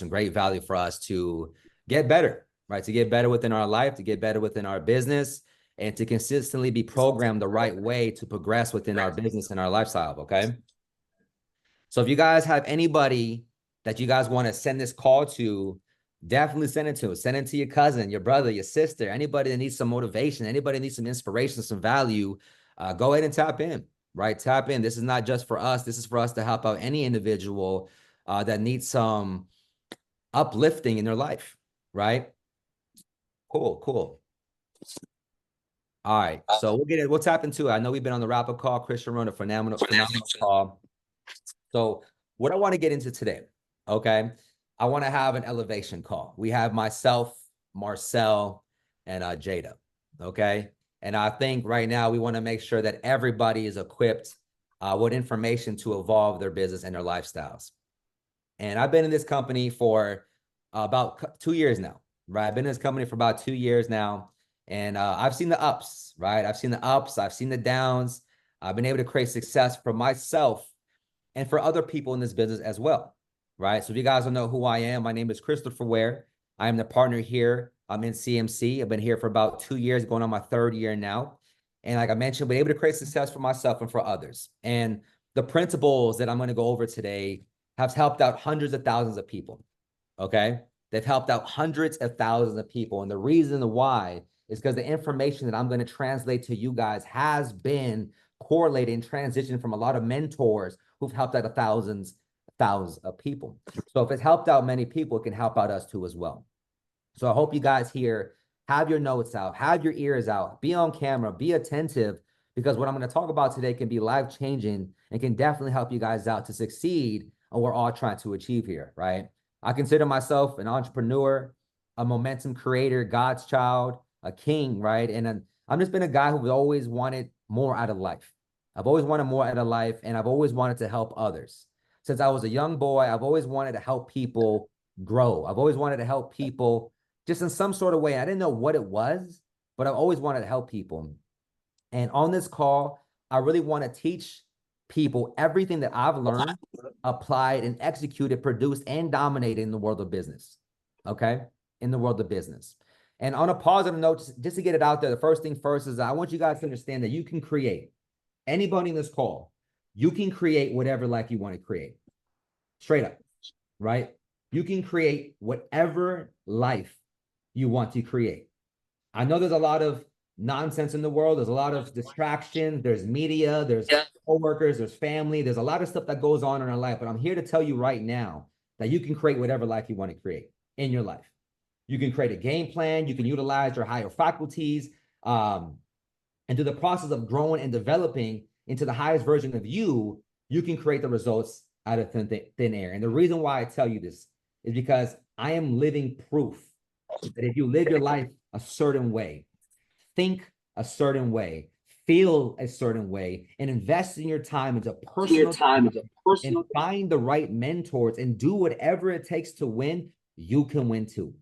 some great value for us to get better, right? To get better within our life, to get better within our business, and to consistently be programmed the right way to progress within our business and our lifestyle, okay? So if you guys have anybody that you guys want to send this call to, definitely send it to. Send it to your cousin, your brother, your sister, anybody that needs some motivation, anybody that needs some inspiration, some value. Go ahead and tap in, right? Tap in. This is not just for us. This is for us to help out any individual that needs some uplifting in their life, right? Cool, cool. All right, so we'll tap into it. I know we've been on the wrap-up call. Christian run a phenomenal call. So what I want to get into today, okay? I want to have an elevation call. We have myself, Marcel, and Jada, okay? And I think right now we want to make sure that everybody is equipped with information to evolve their business and their lifestyles. And I've been in this company for about 2 years now, right? I've been in this company for about 2 years now. And I've seen the ups, right? I've seen the ups. I've seen the downs. I've been able to create success for myself and for other people in this business as well, right? So if you guys don't know who I am, my name is Christopher Ware. I am the partner here. I'm in CMC. I've been here for about 2 years, going on my 3rd year now. And like I mentioned, been able to create success for myself and for others. And the principles that I'm going to go over today have helped out hundreds of thousands of people, okay? They've helped out hundreds of thousands of people. And the reason why is because the information that I'm going to translate to you guys has been correlated and transitioned from a lot of mentors who've helped out thousands of people. So if it's helped out many people, it can help out us too as well. So I hope you guys here have your notes out, have your ears out, be on camera, be attentive, because what I'm going to talk about today can be life-changing and can definitely help you guys out to succeed on what we're all trying to achieve here, right? I consider myself an entrepreneur, a momentum creator, God's child, a king, right? And I've just been a guy who's always wanted more out of life. I've always wanted more out of life, and I've always wanted to help others. Since I was a young boy, I've always wanted to help people grow. I've always wanted to help people just in some sort of way. I didn't know what it was, but I've always wanted to help people. And on this call, I really want to teach people everything that I've learned, applied, and executed, produced, and dominated in the world of business, okay? In the world of business. And on a positive note, just to get it out there, the first thing first is I want you guys to understand that you can create, anybody in this call, you can create whatever life you want to create. Straight up, right? You can create whatever life you want to create. I know there's a lot of nonsense in the world. There's a lot of distractions. There's media, there's coworkers, there's family. There's a lot of stuff that goes on in our life. But I'm here to tell you right now that you can create whatever life you want to create in your life. You can create a game plan. You can utilize your higher faculties and through the process of growing and developing into the highest version of you, you can create the results out of thin air. And the reason why I tell you this is because I am living proof that if you live your life a certain way, think a certain way, feel a certain way, and invest in your time into personal and find the right mentors and do whatever it takes to win, you can win too.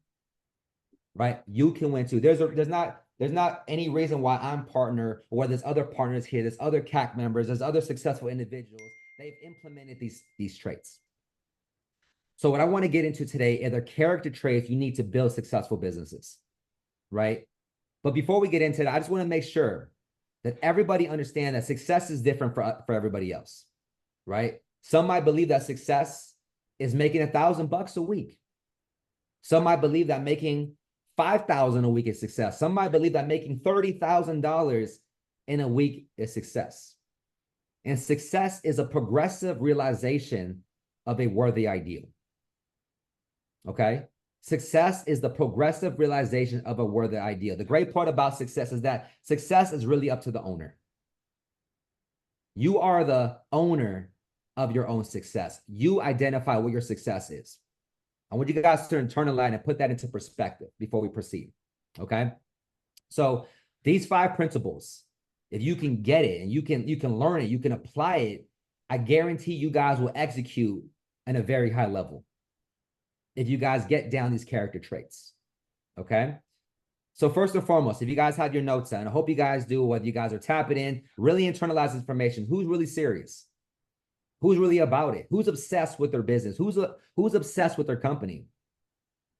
Right? You can win too. There's not any reason why I'm partner or there's other partners here, there's other CAC members, there's other successful individuals. They've implemented these traits. So what I want to get into today are the character traits you need to build successful businesses, right? But before we get into that, I just want to make sure that everybody understand that success is different for everybody else, right? Some might believe that success is making $1,000 a week. Some might believe that making $5,000 a week is success. Some might believe that making $30,000 in a week is success. And success is a progressive realization of a worthy ideal. Okay? Success is the progressive realization of a worthy ideal. The great part about success is that success is really up to the owner. You are the owner of your own success. You identify what your success is. I want you guys to internalize and put that into perspective before we proceed, okay? So these 5 principles, if you can get it and you can learn it, you can apply it, I guarantee you guys will execute at a very high level if you guys get down these character traits, okay? So first and foremost, if you guys have your notes on, I hope you guys do, whether you guys are tapping in, really internalize information. Who's really serious? Who's really about it? Who's obsessed with their business? Who's obsessed with their company,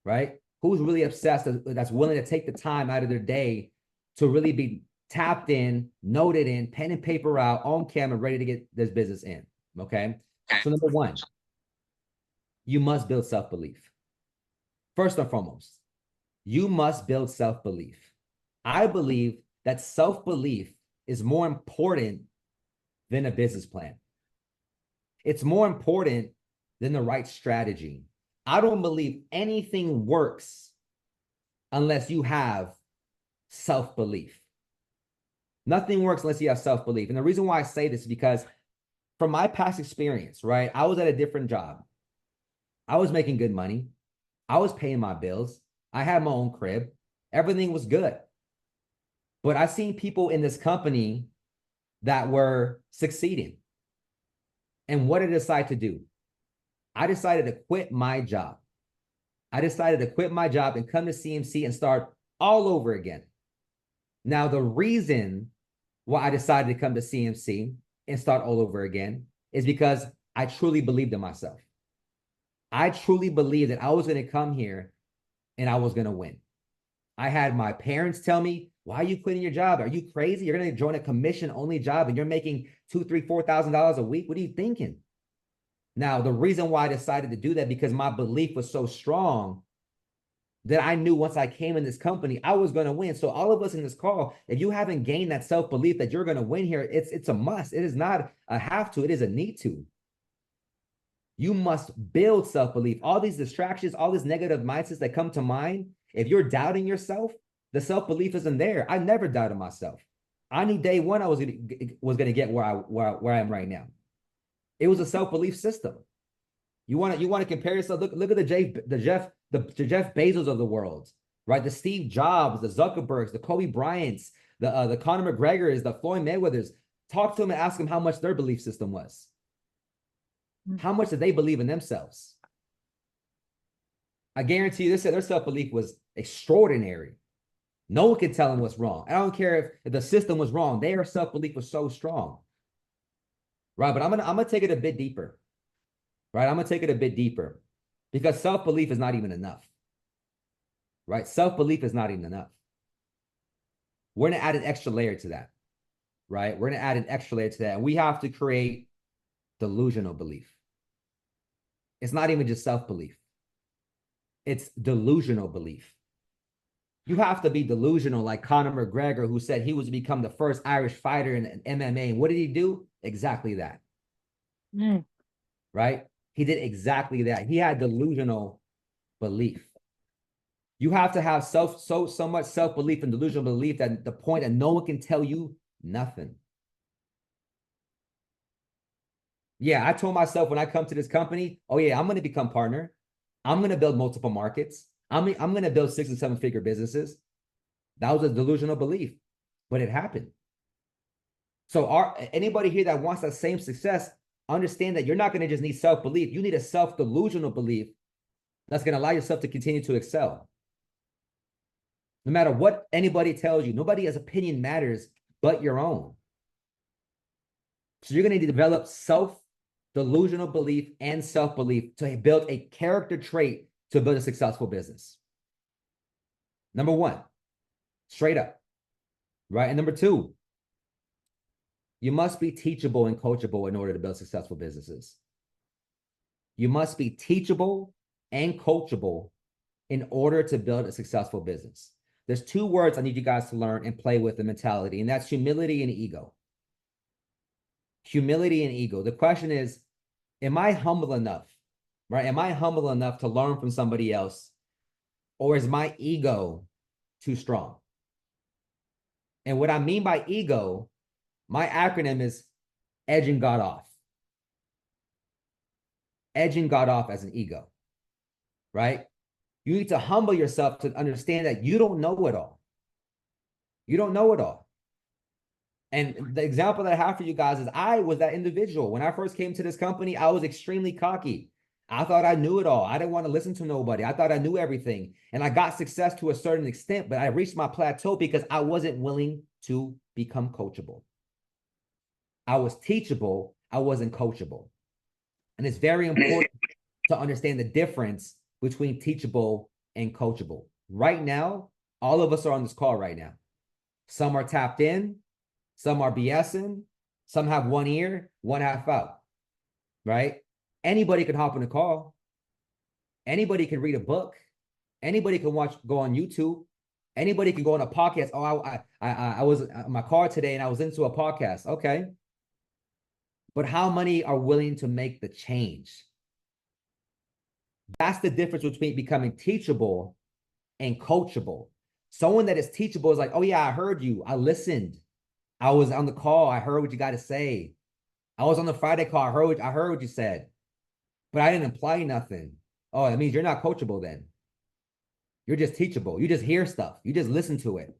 right? Who's really obsessed that's willing to take the time out of their day to really be tapped in, noted in, pen and paper out, on camera, ready to get this business in, okay? So number one, you must build self-belief. First and foremost, you must build self-belief. I believe that self-belief is more important than a business plan. It's more important than the right strategy. I don't believe anything works unless you have self-belief. Nothing works unless you have self-belief. And the reason why I say this is because from my past experience, right? I was at a different job. I was making good money. I was paying my bills. I had my own crib. Everything was good. But I seen people in this company that were succeeding. And what did I decide to do? I decided to quit my job. I decided to quit my job and come to CMC and start all over again. Now, the reason why I decided to come to CMC and start all over again is because I truly believed in myself. I truly believed that I was going to come here and I was going to win. I had my parents tell me, why are you quitting your job? Are you crazy? You're going to join a commission-only job and you're making $2,000, $3,000, $4,000 a week. What are you thinking? Now, the reason why I decided to do that, because my belief was so strong that I knew once I came in this company, I was going to win. So all of us in this call, if you haven't gained that self-belief that you're going to win here, it's a must. It is not a have to. It is a need to. You must build self-belief. All these distractions, all these negative mindsets that come to mind, if you're doubting yourself, the self-belief isn't there. I never doubted myself. I knew day one I was gonna get where I am right now. It was a self-belief system. You want to compare yourself. Look at the Jeff Bezos of the world, right? The Steve Jobs, the Zuckerbergs, the Kobe Bryants, the Conor McGregors, the Floyd Mayweathers. Talk to them and ask them how much their belief system was. How much did they believe in themselves? I guarantee you, their self-belief was extraordinary. No one can tell them what's wrong. I don't care if the system was wrong. Their self-belief was so strong. Right, but I'm gonna take it a bit deeper. Right, I'm gonna take it a bit deeper because self-belief is not even enough. Right, self-belief is not even enough. We're gonna add an extra layer to that. Right, we're gonna add an extra layer to that, and we have to create delusional belief. It's not even just self-belief. It's delusional belief. You have to be delusional like Conor McGregor, who said he was to become the first Irish fighter in MMA. And what did he do? Exactly that. Right? He did exactly that. He had delusional belief. You have to have so much self-belief and delusional belief that the point that no one can tell you nothing. Yeah, I told myself when I come to this company, oh yeah, I'm going to become partner. I'm going to build multiple markets. I'm going to build 6 and 7 figure businesses. That was a delusional belief, but it happened. So anybody here that wants that same success, understand that you're not going to just need self-belief. You need a self-delusional belief that's going to allow yourself to continue to excel. No matter what anybody tells you, nobody's opinion matters but your own. So you're going to develop self-delusional belief and self-belief to build a character trait to build a successful business. Number one, straight up, right? And number two, you must be teachable and coachable in order to build successful businesses. You must be teachable and coachable in order to build a successful business. There's 2 words I need you guys to learn and play with the mentality, and that's humility and ego. Humility and ego. The question is, am I humble enough, right? Am I humble enough to learn from somebody else, or is my ego too strong? And what I mean by ego, my acronym is edging God off. Edging God off as an ego, right? You need to humble yourself to understand that you don't know it all. You don't know it all. And the example that I have for you guys is I was that individual. When I first came to this company, I was extremely cocky. I thought I knew it all. I didn't want to listen to nobody. I thought I knew everything. And I got success to a certain extent, but I reached my plateau because I wasn't willing to become coachable. I was teachable. I wasn't coachable. And it's very important to understand the difference between teachable and coachable. Right now, all of us are on this call right now. Some are tapped in, some are BSing, some have one ear, one half out, right? Anybody can hop on a call. Anybody can read a book. Anybody can go on YouTube. Anybody can go on a podcast. Oh, I was in my car today and I was into a podcast. Okay. But how many are willing to make the change? That's the difference between becoming teachable and coachable. Someone that is teachable is like, oh yeah, I heard you. I listened. I was on the call. I heard what you got to say. I was on the Friday call. I heard what you said, but I didn't apply nothing. Oh, that means you're not coachable then. You're just teachable. You just hear stuff. You just listen to it,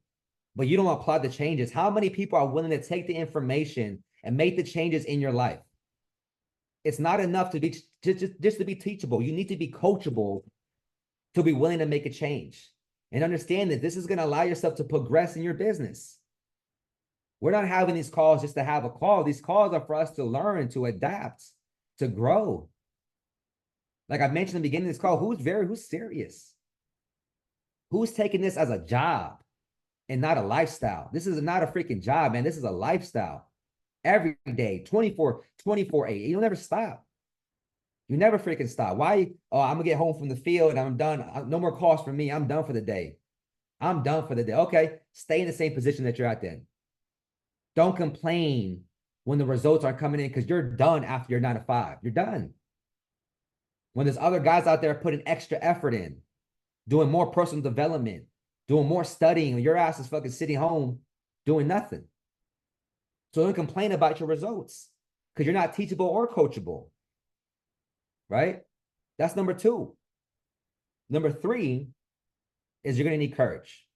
but you don't apply the changes. How many people are willing to take the information and make the changes in your life? It's not enough to be just to be teachable. You need to be coachable to be willing to make a change and understand that this is going to allow yourself to progress in your business. We're not having these calls just to have a call. These calls are for us to learn, to adapt, to grow. Like I mentioned in the beginning of this call, who's serious? Who's taking this as a job and not a lifestyle? This is not a freaking job, man. This is a lifestyle. Every day, 24/8. You'll never stop. You never freaking stop. Why? Oh, I'm gonna get home from the field and I'm done. No more calls for me. I'm done for the day. I'm done for the day. Okay, stay in the same position that you're at then. Don't complain when the results aren't coming in because you're done after your 9 to 5. You're done. When there's other guys out there putting extra effort in, doing more personal development, doing more studying, your ass is fucking sitting home doing nothing. So don't complain about your results because you're not teachable or coachable, right? That's number 2. Number 3 is you're going to need courage.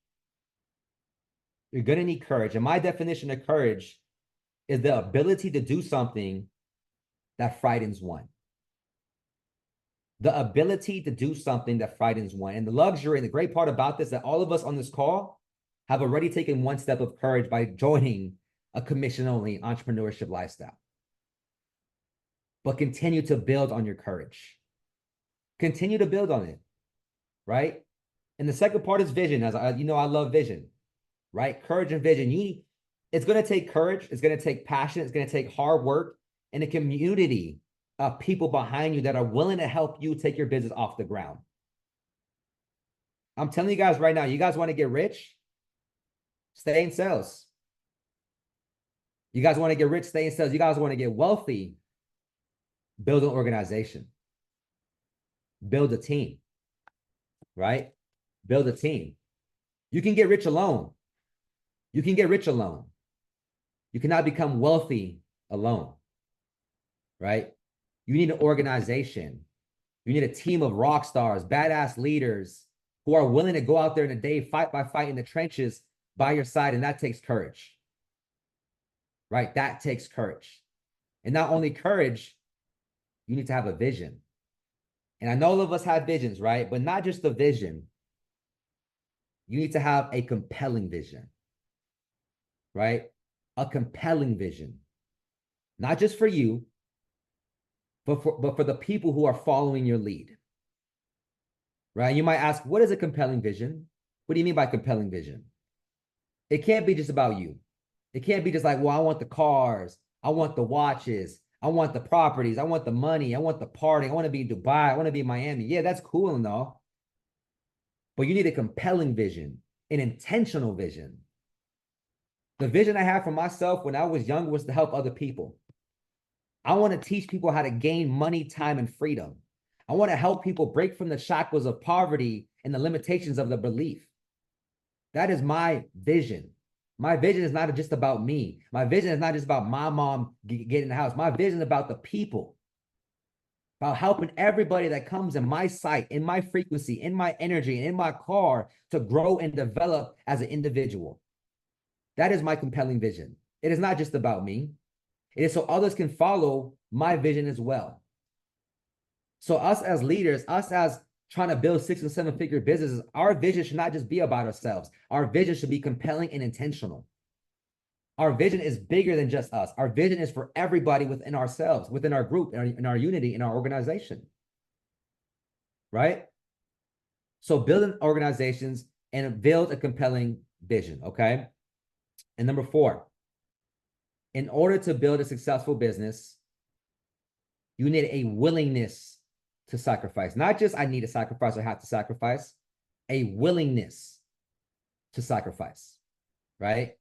You're going to need courage. And my definition of courage is the ability to do something that frightens one. The ability to do something that frightens one. And the luxury and the great part about this, that all of us on this call have already taken one step of courage by joining a commission-only entrepreneurship lifestyle. But continue to build on your courage. Continue to build on it, right? And the second part is vision. As I love vision, right? Courage and vision. It's going to take courage. It's going to take passion. It's going to take hard work and a community of people behind you that are willing to help you take your business off the ground. I'm telling you guys right now, you guys want to get rich? Stay in sales. You guys want to get rich? Stay in sales. You guys want to get wealthy? Build an organization. Build a team, right? Build a team. You can get rich alone. You can get rich alone. You cannot become wealthy alone, right? You need an organization. You need a team of rock stars, badass leaders who are willing to go out there in a day, fight by fight in the trenches by your side. And that takes courage, right? That takes courage. And not only courage, you need to have a vision. And I know all of us have visions, right? But not just the vision. You need to have a compelling vision, right? A compelling vision, not just for you, but for the people who are following your lead, right? You might ask, what is a compelling vision? What do you mean by compelling vision? It can't be just about you. It can't be just like, well, I want the cars. I want the watches. I want the properties. I want the money. I want the party. I want to be in Dubai. I want to be in Miami. Yeah, that's cool and all. But you need a compelling vision, an intentional vision. The vision I had for myself when I was young was to help other people. I want to teach people how to gain money, time, and freedom. I want to help people break from the shackles of poverty and the limitations of the belief. That is my vision. My vision is not just about me. My vision is not just about my mom getting the house. My vision is about the people, about helping everybody that comes in my sight, in my frequency, in my energy, and in my car to grow and develop as an individual. That is my compelling vision. It is not just about me. It is so others can follow my vision as well. So us as leaders, us as trying to build 6- and 7-figure businesses, our vision should not just be about ourselves. Our vision should be compelling and intentional. Our vision is bigger than just us. Our vision is for everybody within ourselves, within our group, in our unity, in our organization, right? So building organizations and build a compelling vision, okay? And number 4, in order to build a successful business, you need a willingness to sacrifice. Not just I need to sacrifice or have to sacrifice, a willingness to sacrifice, right?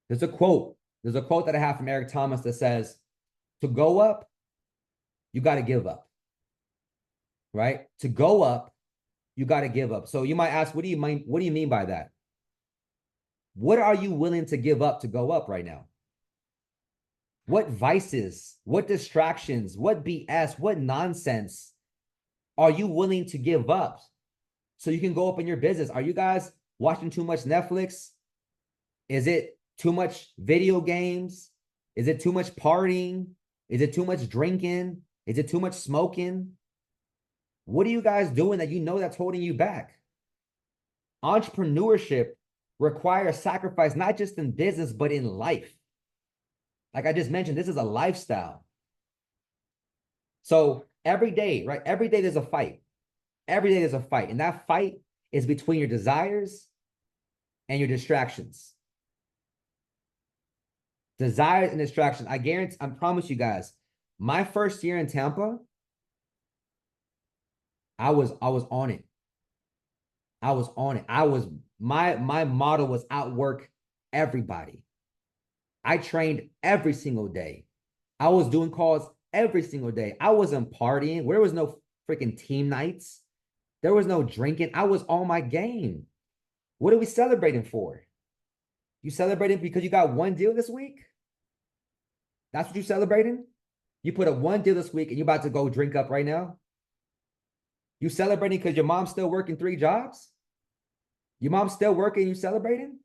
There's a quote that I have from Eric Thomas that says, to go up, you got to give up, right? To go up, you got to give up. So you might ask, what do you mean by that? What are you willing to give up to go up right now? What vices, what distractions, what BS, what nonsense are you willing to give up so you can go up in your business? Are you guys watching too much Netflix? Is it too much video games? Is it too much partying? Is it too much drinking? Is it too much smoking? What are you guys doing that you know that's holding you back? Entrepreneurship requires sacrifice, not just in business, but in life. Like I just mentioned, this is a lifestyle. So every day, right? Every day there's a fight. Every day there's a fight. And that fight is between your desires and your distractions. Desires and distractions. I promise you guys, my first year in Tampa, I was on it. I was on it. My motto was outwork everybody. I trained every single day. I was doing calls every single day. I wasn't partying. There was no freaking team nights. There was no drinking. I was on my game. What are we celebrating for? You celebrating because you got one deal this week? That's what you're celebrating? You put up one deal this week and you're about to go drink up right now? You celebrating because your mom's still working 3 jobs? Your mom's still working, you celebrating?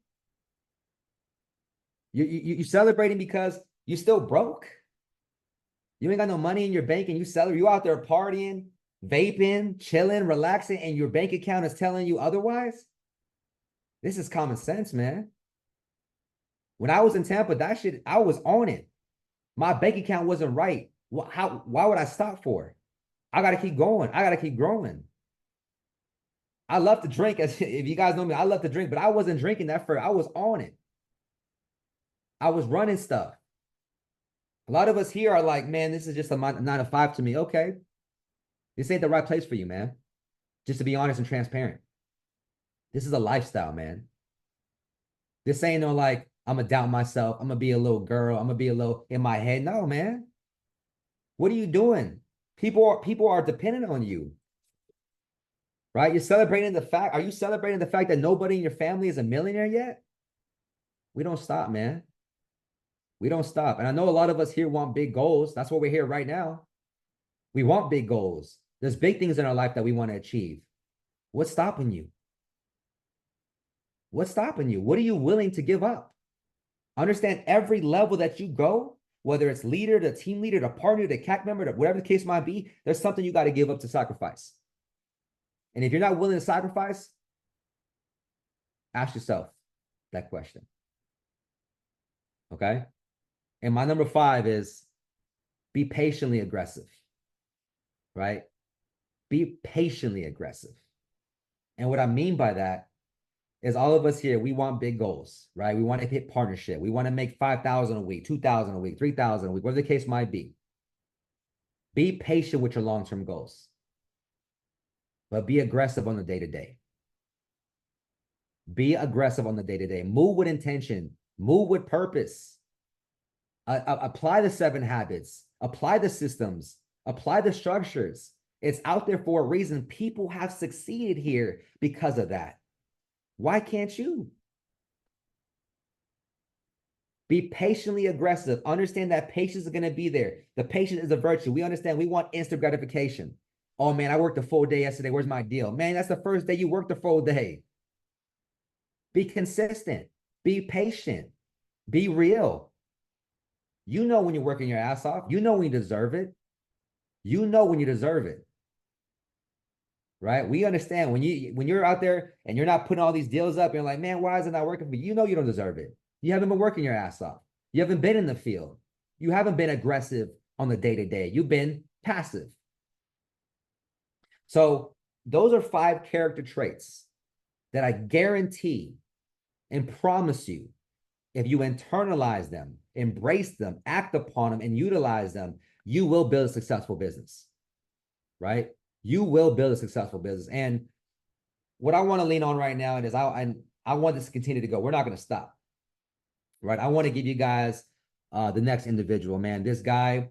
You celebrating because you still broke? You ain't got no money in your bank and you out there partying, vaping, chilling, relaxing, and your bank account is telling you otherwise? This is common sense, man. When I was in Tampa, that shit, I was on it. My bank account wasn't right. Why would I stop for? I got to keep going. I got to keep growing. I love to drink. If you guys know me, I love to drink, but I wasn't drinking that for, I was on it. I was running stuff. A lot of us here are like, man, this is just a 9 to 5 to me. Okay. This ain't the right place for you, man. Just to be honest and transparent. This is a lifestyle, man. This ain't no like, I'm going to doubt myself. I'm going to be a little girl. I'm going to be a little in my head. No, man. What are you doing? People are dependent on you. Right? You're celebrating the fact. Are you celebrating the fact that nobody in your family is a millionaire yet? We don't stop, man. We don't stop. And I know a lot of us here want big goals. That's what we're here right now. We want big goals. There's big things in our life that we want to achieve. What's stopping you? What's stopping you? What are you willing to give up? Understand every level that you go, whether it's leader, the team leader, the partner, the CAC member, whatever the case might be, there's something you got to give up to sacrifice. And if you're not willing to sacrifice, ask yourself that question. Okay? And my number 5 is be patiently aggressive. Right? Be patiently aggressive. And what I mean by that is all of us here, we want big goals, right? We want to hit partnership. We want to make 5,000 a week, 2,000 a week, 3,000 a week, whatever the case might be. Be patient with your long-term goals, but be aggressive on the day-to-day. Be aggressive on the day-to-day. Move with intention. Move with purpose. Apply the 7 habits. Apply the systems. Apply the structures. It's out there for a reason. People have succeeded here because of that. Why can't you? Be patiently aggressive. Understand that patience is going to be there. The patience is a virtue. We understand we want instant gratification. Oh, man, I worked a full day yesterday. Where's my deal? Man, that's the first day you worked a full day. Be consistent. Be patient. Be real. You know when you're working your ass off. You know when you deserve it. You know when you deserve it. Right? We understand when you're out there and you're not putting all these deals up, you're like, man, why is it not working for you? You know you don't deserve it. You haven't been working your ass off. You haven't been in the field. You haven't been aggressive on the day-to-day. You've been passive. So those are 5 character traits that I guarantee and promise you, if you internalize them, embrace them, act upon them, and utilize them, you will build a successful business, right? You will build a successful business. And what I want to lean on right now is I want this to continue to go. We're not going to stop, right? I want to give you guys the next individual, man. This guy,